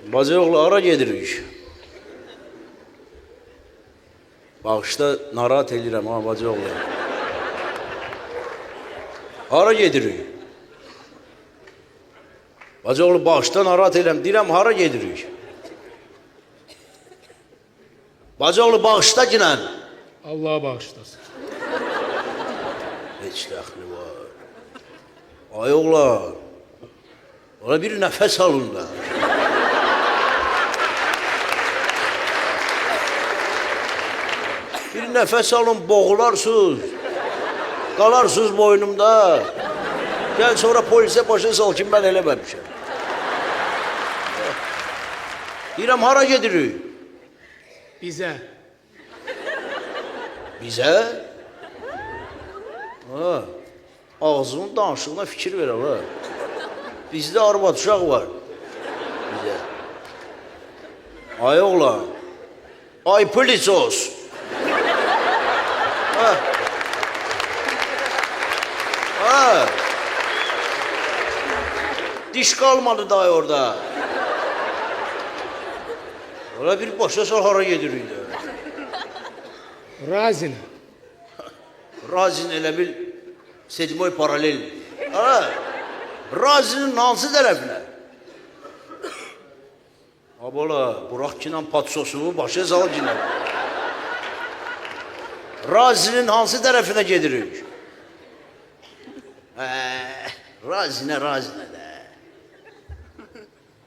Bacıoğlu hara gedirik? Bağışda narahat edirəm ha bacıoğlu. Hara gedirik? Bacıoğlu bağışda narahat edirəm. Deyirəm hara gedirik? Bacıoğlu bağışda ginən. Allah bağışlasın. Heç dəxli var. Ay oğlan. Ola bir nəfəs alın da. Bir nəfəs alın, boğularsınız. Qalarsınız boynumda. Gəl sonra polisə başa sal ki, mən eləməmişəm. Deyirəm, hara gedirik? Bizə. Bizə? Ha, ağzının danışığına fikir ver ala. Bizdə arvad uşaq var. Bizə. Ay oğlan. Ay polisos. Ha. Ha. Diş kalmadı daha orada. Ola bir başa sal hara gedirik də. Razin. Razin elə bil Sedmoy paralel. Ha. Razinin hansı tərəfinə? Abola, bırax ki, patsosu başa sal ki. Razinin hansı tərəfinə gedirik? Razinə.